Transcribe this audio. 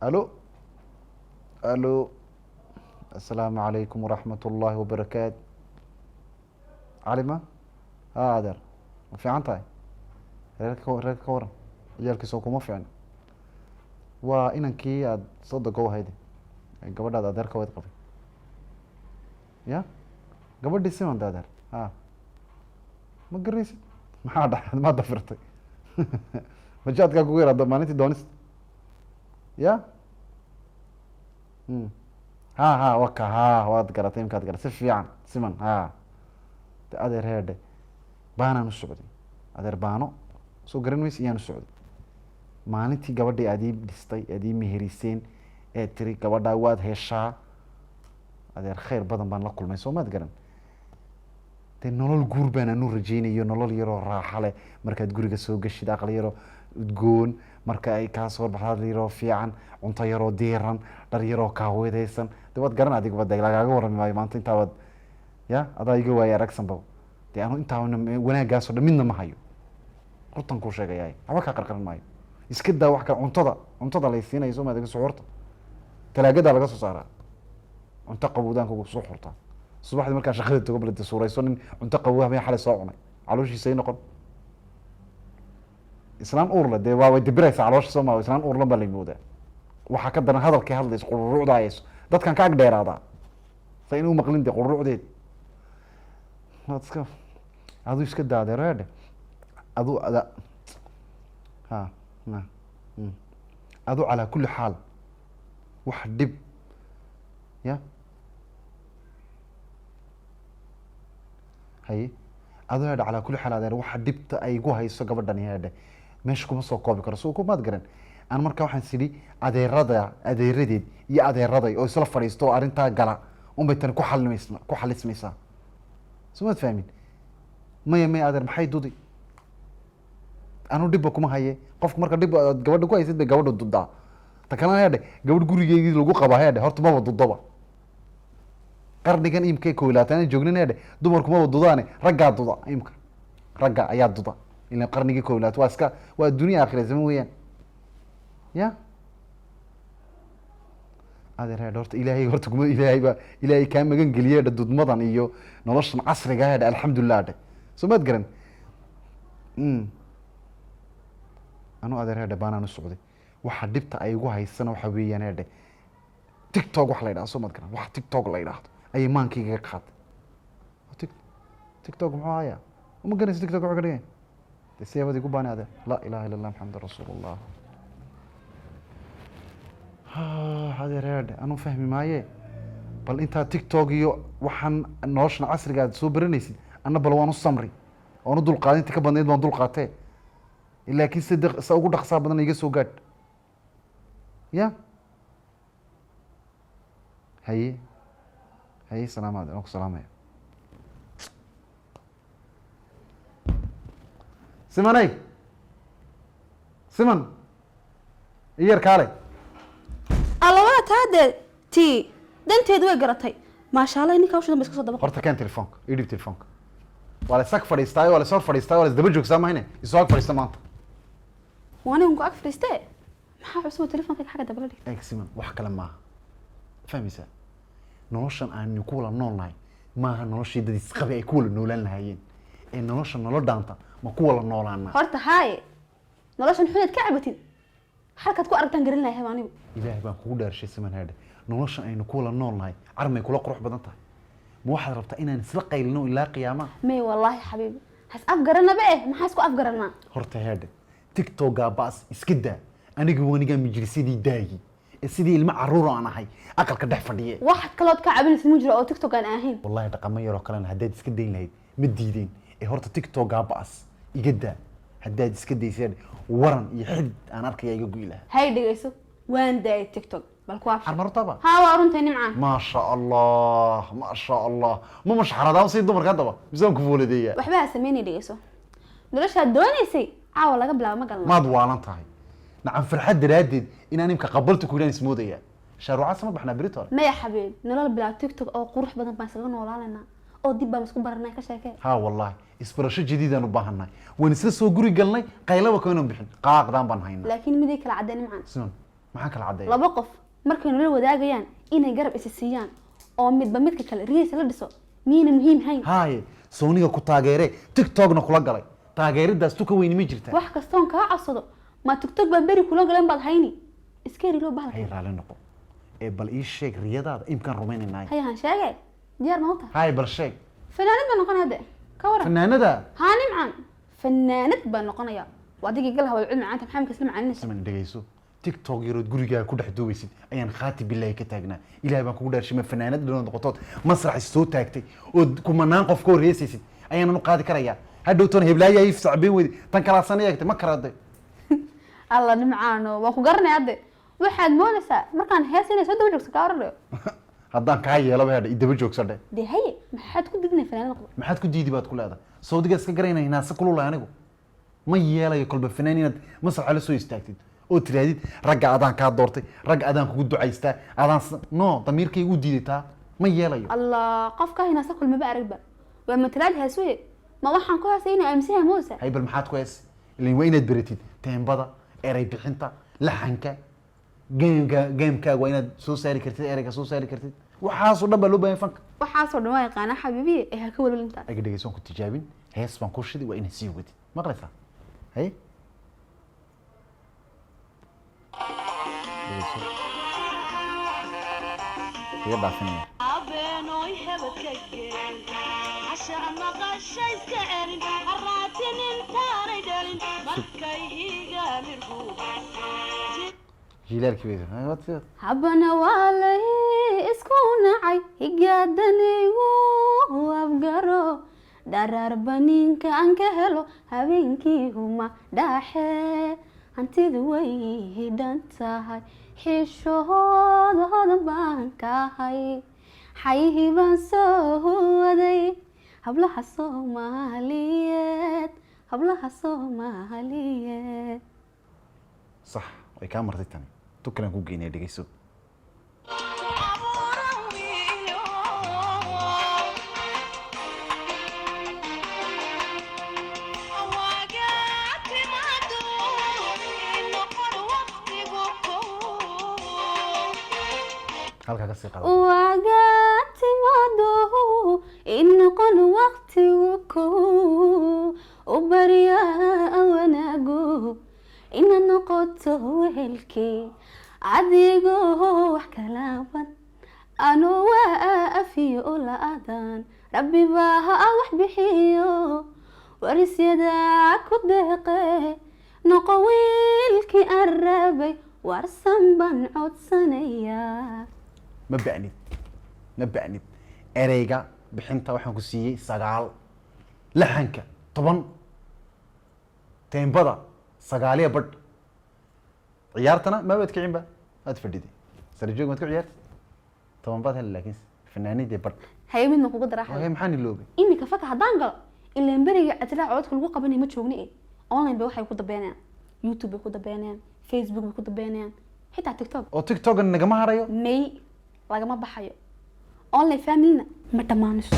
الو الو السلام عليكم ورحمة الله وبركاته. علمة هذا في عنتاي reerka ka waran ciyaalkiisa kuma fiicna waa inankii aada sodoga u hayde gabadhaad adeerka wayd qabay ya gabadhii simanda adeer ma garaysid maxaa dhaxad ma dafirtay majaadkaa kugu yaraado maalintii doonista ya waka waad garatay imkaad garatay si fiican siman de adeer heedhe baanaan u socday adeer baano soo garan maysa iyaan u socday maalintii gabadhii aad ii dhistay aad ii meheriseen ee tiri gabadhaa waad heshaa adeer khayr badan baan la kulmay soo maad garan dee nolol guur baan anu rajeynayo nolol yaroo raaxa leh markaad guriga soo gashid aqal yaroo udgoon marka ay kaa soo baxda aqal yaroo fiican cunto yaroo diiran dhar yaroo kaaweedaysan de waad garan adigba de lagaaga warrami maayo maanta intaabaad ya adaa iga waaya aragsanba dee anu intaa wanaaggaasoo dhan midna ma hayo rutan kuu sheegayaay waxba kaa qarqaran maayo iska daa wax kale cuntada lay siinaya soo maad suxuurta talaagadaa laga soo saaraa cunto qabowdaan kugu soo xurtaa subaxdii markaa shaqada togo balade suurayso nin cunto qabow habeen xalay soo cunay calooshiisay noqon islaan uurla dee waa way dibiraysaa caloosha soo maa islaan uurlan baa laymoodaa waxaa ka daran hadalkay hadlayso qururucdaayso dadkan ka ag dheeraadaa sa inuu maqlin de qururucdeed waad iska aduu iska daadee reedhe aduu aduu calaa kulli xaal wax dhib ya haye aduu hedhe calaa kulli xaal adeer waxa dhibta ay gu hayso gabadhan hedhe meesha kuma soo koobi karo so kumaad garan aan markaa waxaan sidhi adeeradeed iyo adeeraday oo isla fadhiisto oo arrintaa gala unbay tani ku xalismaysaa soo maad fahmin maya adeer maxay dudi anu dhibba kuma haye qofka marka dhib aad gabadha ku haysid bay gabadha dudaa ta kalena hedhe gabadh gurigeedii lagu qabaa hedhe horta maba dudaba qarnigan imkay koylaatan joognin hedhe dumarku maba dudaane raggaa duda imka ragga ayaa duda ila qarnigii koylaat waa dunia akhira zaman weeyaan ya adeer hedhe horta ilaahay horta kuma ilaahay kaa magan geliye hedhe dudmadan iyo noloshan casriga hedhe alxamdulilah hedhe soo maad garan anu adeer hedhe baanaan u socday waxa dhibta ay igu haysana waxa weeyaan hedhe tiktok wax la yidhahdo soo maad garan wax tiktok la yidhaahdo ayay maankayga ka qaaday tiktok muxuu hayaa uma garanaysa tiktok wuxuu ka dhigay de siyaabadii ku baani adeer laa ilaha illa allah maxamad rasuulullah adeer hedhe anuu fahmi maaye bal intaa tiktok iyo waxaan noloshan casriga aad soo baranaysid anna bal waan u samri waan u dulqaaday inta ka badnayd baan dulqaatee laakiin sa ugu dhaqsaa badan iga soo gaadh ya haye salaamaad aan ku salaamaya simanay siman iyar kaale allawaa taadee ti danteedu way garatay maasha allah ninka hawshadan ba iska soo daba horta keen telefoonka ii dhib telefoonka waa la isag fadhiistaayo waa la soo fadhiistaayo waa la isdaba joogsaa mahayne isoo ag fadhiista maanta waanigan ku ag fadhiistee maxaa cusub telefoonka xagga dabala dhigtay eeg siman wax kale maaha fahmaysaa noloshan aanu ku wala nool nahay maaha noloshii dad isqabi ay ku wala noolaan lahaayeen ee nolosha nolo dhaanta ma ku wala noolaana horta haaye noloshan xuneed ka cabatid halkaad ku aragtaan garan lahay anigu ilaahay baan kugu dhaarshay siman hedhe noloshan aynu ku wala nool nahay carmay kula qurux badan tahay ma waxaad rabtaa inaan isla qaylino ilaa qiyaama may wallaahi xabiibi has afgaranaba maxaa isku afgaranaa horta hedhe tiktokaa baas iska daa aniga wanigaa majlisadii daayi ee sidii ilmo caruur aan ahay aqalka dhex fadhiye wax kalood ka cabinaysa ma jiro oo tiktok aan ahayn wallahi dhaqamo yaroo kalena haddaad iska dayn lahayd ma diideen ee horta tiktokaa baas iga daa haddaad iska dayseen waran iyo xid aan arkaya iga go'i lahaa hay dhegayso waan daayay tiktok bal ku afsha martaba haa waa runtay nimcaan ma sha allah ma mashxaradaa si dumarka hadaba misaan ku fooladeeya waxba ha sameynay dhegayso noloshaad doonaysay caawa laga bilaabo ma galna maad waalan tahay nacam farxad daraaddeed inaan imka qabalta ku yidhaan ismoodaya shaaruucaad sama baxnaa berito maya xabiib nolol bilaa tiktok oo qurux badan baan isaga noolaanaynaa oo dib baan isku baranay ka sheekee haa wallahi isbarasho jadiidaan u baahannahay waan isla soo guri galnay qaylaba kaynan bixin qaaqdaan baan haynaa laakiin midii kala caddeen nimcaan siman maxaa kala caddeeya laba qof markay nolol wadaagayaan inay garab isi siiyaan oo midba midka kale riisa la dhiso miyayna muhiim hayn haye sooniga ku taageere tiktokna kula galay taageeradaas tu ka weyni ma jirta wax kastoon kaa codsado ma tiktok baa beri kula galeen baad hayni iska heri loo bahalka hay raali noqo ee bal ii sheeg riyadaada imkaan rumaynaynaa hayahan sheege diyaar ma u tahay haye bal sheeg fanaanad baa noqon hadde ka waran fanaanada haa nimcan fanaanad baa noqonaya waa adigii gal hawal cilmi macaanta maxamed kasla macalinaysa siman dhegeyso tiktok yarood gurigaaga ku dhex duubaysid ayaan khaati bilaahi ka taagnaa ilaahay baan kugu dhaarshimay fanaanad dhalood noqotood masrax soo taagtay oo kumanaan qof ka horreysaysid ayaanan u qaadi karayaa hadhow toona heblaayo ay sacbeen weydi tan kalaasana eegtay ma karaade alla nimcaano waan ku garanay hadde waxaad moodaysaa markaan hees inay soo daba joogto kaa oranayo haddaan kaa yeelaba hadha idaba joogsadhe dee haye maxaad ku dignay fanaanad noqdo maxaad ku diidi baad ku leedahay sawdigaa iska garaynaya naase kulula anigu ma yeelayo kolba fanaan inaad masraxa la soo istaagtid oo tirahdid ragga adaan kaa doortay ragga adaan kugu ducaystaa adaan no damiirkay u diidataa ma yeelayo allah qofka hinaasa kulmaba aragba waa matalaad hees weye ma waxaan ku heesay inuu aaminsan yahay moosa hay bal maxaad ku hees ilan waa inaad beratid teembada eray bixinta laxanka gamekaaga waa inaad soo saari kartid ereyga soo saari kartid waxaasoo dhan baa loo baahan fanka waxaasoo dhan waa yaqaanaa xabiibiye ee ha ka welwel intaa aga dhegeyso aan ku tijaabin hees baan ku shidi waa inaad sii wadid maqlaysaa hay dhegeyso iga dhaafinaya abeenooy hebadka geen cashaa maqasha iska celin haraatin intaanay dhalin markay iga mirgu jilaalkii bay habana waa lay isku nacay higaadanigu afgaro dharaarba ninka aan ka helo habeenkii huma dhaaxe hantidu way hidhan tahay xishooda baan kahay xayihii baan soo waday hablaha soomaaliyeed sax way kaa martay tani tu kalaan ku geynaya dhegeyso halkaa kasii qaba wagaatimaado in noqon waqtigu kow u baryaa wanaago inaad noqoto wehelkii adigoo wax kalaaban anu waa afiyo o la-adan rabbi baa ha wax bixiyo warisyada ku deeqe noqo wiilkii aan rabay warsan baan codsanayaa ma ba'nid ereyga bixinta waxaan ku siiyey 9 laxanka 10 teembada 9 badh ciyaartana ma baad kicin ba aad fadhiday sarjoog ma ku ciyaartay 10 baad hel laakiin fanaanidii badh haye midna kugu daraaxay waxay maxaan iloobay imika faka haddaan galo ilaan beriga atlaa codka lagu qabanay ma joogni online bay waxay ku dabeynayaan youtube bay ku dabeynayaan facebook bay ku dabeynayaan xitaa tiktok oo tiktok nagama harayo may lagama baxayo online family ma dhamaanayso